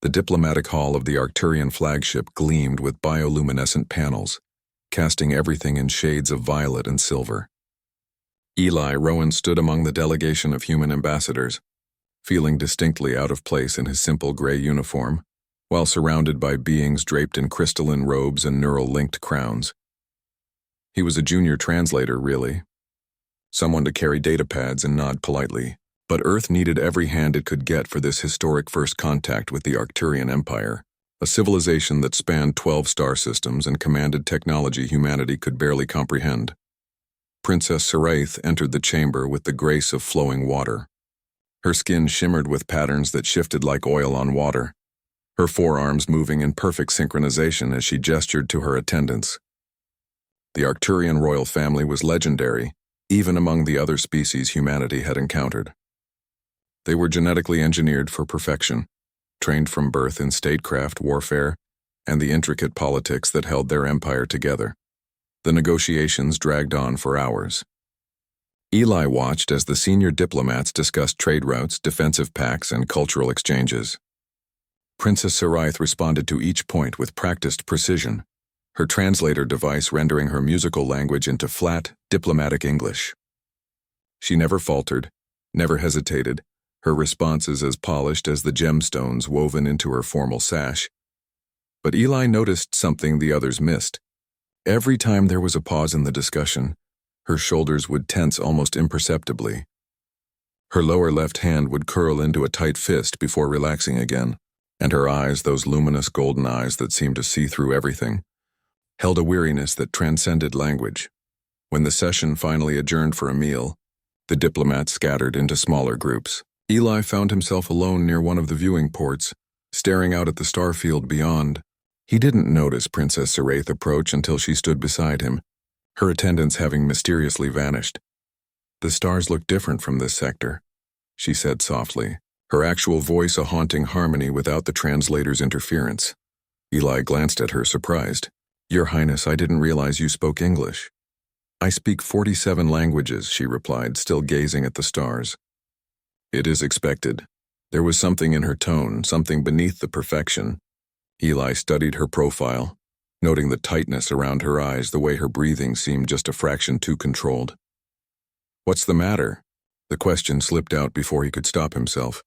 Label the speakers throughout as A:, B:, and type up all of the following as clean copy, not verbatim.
A: The diplomatic hall of the Arcturian flagship gleamed with bioluminescent panels, casting everything in shades of violet and silver. Eli Rowan stood among the delegation of human ambassadors, feeling distinctly out of place in his simple gray uniform, while surrounded by beings draped in crystalline robes and neural-linked crowns. He was a junior translator, really. Someone to carry datapads and nod politely, but Earth needed every hand it could get for this historic first contact with the Arcturian Empire, a civilization that spanned 12 star systems and commanded technology humanity could barely comprehend. Princess Saraith entered the chamber with the grace of flowing water. Her skin shimmered with patterns that shifted like oil on water, her forearms moving in perfect synchronization as she gestured to her attendants. The Arcturian royal family was legendary, even among the other species humanity had encountered. They were genetically engineered for perfection, trained from birth in statecraft, warfare, and the intricate politics that held their empire together. The negotiations dragged on for hours. Eli watched as the senior diplomats discussed trade routes, defensive pacts, and cultural exchanges. Princess Saraith responded to each point with practiced precision, her translator device rendering her musical language into flat, diplomatic English. She never faltered, never hesitated, her responses as polished as the gemstones woven into her formal sash. But Eli noticed something the others missed. Every time there was a pause in the discussion, her shoulders would tense almost imperceptibly. Her lower left hand would curl into a tight fist before relaxing again, and her eyes, those luminous golden eyes that seemed to see through everything, held a weariness that transcended language. When the session finally adjourned for a meal, the diplomats scattered into smaller groups. Eli found himself alone near one of the viewing ports, staring out at the starfield beyond. He didn't notice Princess Saraith approach until she stood beside him, her attendants having mysteriously vanished. "The stars look different from this sector," she said softly, her actual voice a haunting harmony without the translator's interference. Eli glanced at her, surprised. "Your Highness, I didn't realize you spoke English." "I speak 47 languages," she replied, still gazing at the stars. "It is expected." There was something in her tone, something beneath the perfection. Eli studied her profile, noting the tightness around her eyes, the way her breathing seemed just a fraction too controlled. "What's the matter?" The question slipped out before he could stop himself.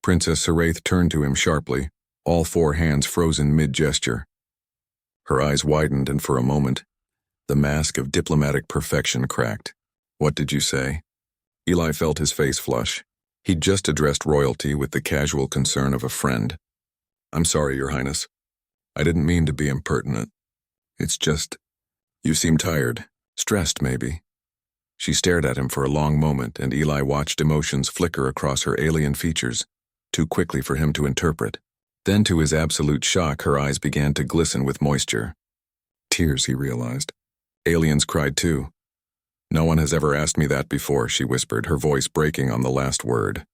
A: Princess Saraith turned to him sharply, all four hands frozen mid-gesture. Her eyes widened, and for a moment, the mask of diplomatic perfection cracked. "What did you say?" Eli felt his face flush. He'd just addressed royalty with the casual concern of a friend. "I'm sorry, Your Highness. I didn't mean to be impertinent. It's just, you seem tired, stressed maybe." She stared at him for a long moment, and Eli watched emotions flicker across her alien features, too quickly for him to interpret. Then, to his absolute shock, her eyes began to glisten with moisture. Tears, he realized. Aliens cried too. "No one has ever asked me that before," she whispered, her voice breaking on the last word.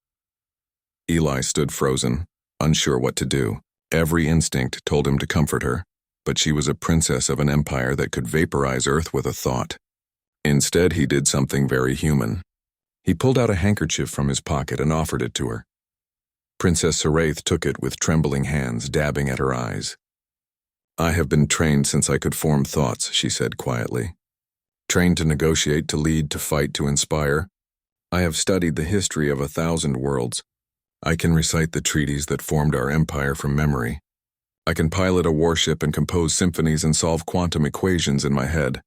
A: Eli stood frozen, unsure what to do. Every instinct told him to comfort her, but she was a princess of an empire that could vaporize Earth with a thought. Instead, he did something very human. He pulled out a handkerchief from his pocket and offered it to her. Princess Saraith took it with trembling hands, dabbing at her eyes. "I have been trained since I could form thoughts," she said quietly. "Trained to negotiate, to lead, to fight, to inspire. I have studied the history of 1,000 worlds. I can recite the treaties that formed our empire from memory. I can pilot a warship and compose symphonies and solve quantum equations in my head."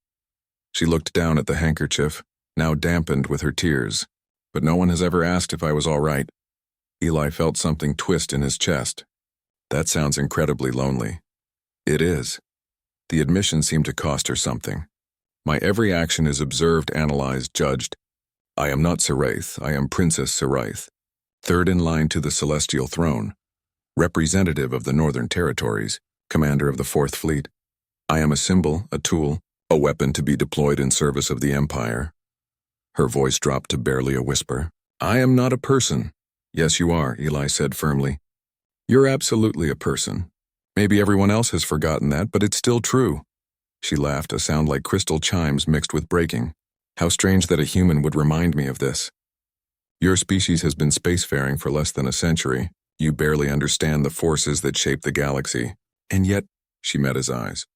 A: She looked down at the handkerchief, now dampened with her tears. "But no one has ever asked if I was all right." Eli felt something twist in his chest. "That sounds incredibly lonely." "It is." The admission seemed to cost her something. "My every action is observed, analyzed, judged. I am not Saraith, I am Princess Saraith, third in line to the celestial throne, representative of the Northern Territories, commander of the Fourth Fleet. I am a symbol, a tool, a weapon to be deployed in service of the Empire." Her voice dropped to barely a whisper. "I am not a person." "Yes, you are," Eli said firmly. "You're absolutely a person. Maybe everyone else has forgotten that, but it's still true." She laughed, a sound like crystal chimes mixed with breaking. "How strange that a human would remind me of this. Your species has been spacefaring for less than a century. You barely understand the forces that shape the galaxy. And yet, she met his eyes.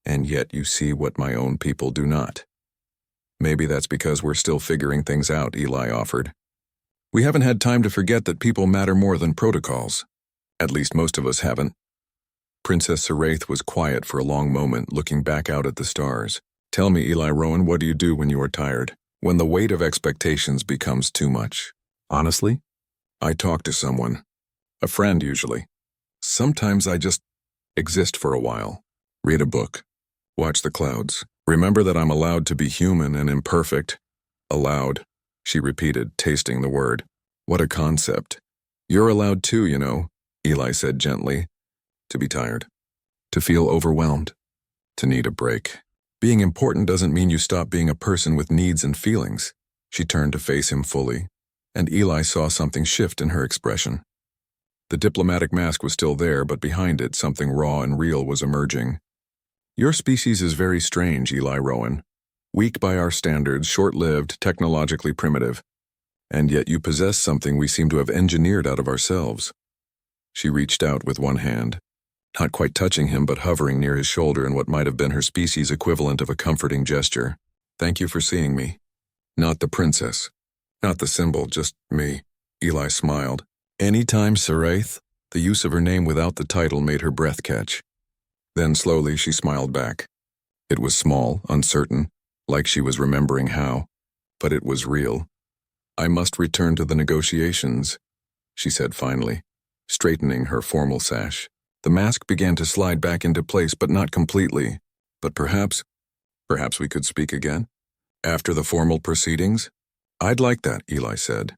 A: And yet you see what my own people do not. Maybe that's because we're still figuring things out, Eli offered. We haven't had time to forget that people matter more than protocols. At least most of us haven't. Princess Saraith was quiet for a long moment, looking back out at the stars. Tell me, Eli Rowan, what do you do when you are tired? When the weight of expectations becomes too much? Honestly, I talk to someone. A friend, usually. Sometimes I just exist for a while. Read a book. Watch the clouds. Remember that I'm allowed to be human and imperfect. Allowed, she repeated, tasting the word. What a concept. You're allowed too, you know, Eli said gently. To be tired. To feel overwhelmed. To need a break. Being important doesn't mean you stop being a person with needs and feelings. She turned to face him fully, and Eli saw something shift in her expression. The diplomatic mask was still there, but behind it, something raw and real was emerging. Your species is very strange, Eli Rowan. Weak by our standards, short-lived, technologically primitive. And yet you possess something we seem to have engineered out of ourselves. She reached out with one hand, not quite touching him but hovering near his shoulder in what might have been her species' equivalent of a comforting gesture. Thank you for seeing me. Not the princess. Not the symbol, just me. Eli smiled. Anytime, Saraith. The use of her name without the title made her breath catch. Then slowly she smiled back. It was small, uncertain, like she was remembering how, but it was real. I must return to the negotiations, she said finally, straightening her formal sash. The mask began to slide back into place, but not completely. But perhaps we could speak again? After the formal proceedings? I'd like that, Eli said.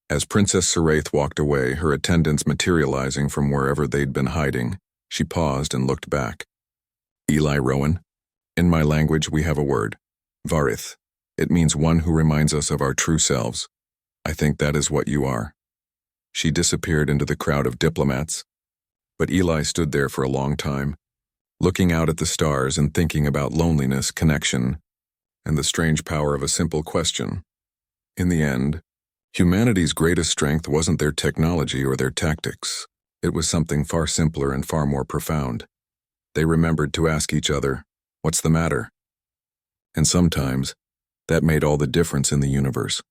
A: As Princess Saraith walked away, her attendants materializing from wherever they'd been hiding, she paused and looked back. Eli Rowan, in my language we have a word. Varith. It means one who reminds us of our true selves. I think that is what you are. She disappeared into the crowd of diplomats, but Eli stood there for a long time, looking out at the stars and thinking about loneliness, connection, and the strange power of a simple question. In the end, humanity's greatest strength wasn't their technology or their tactics. It was something far simpler and far more profound. They remembered to ask each other, "What's the matter?" And sometimes, that made all the difference in the universe.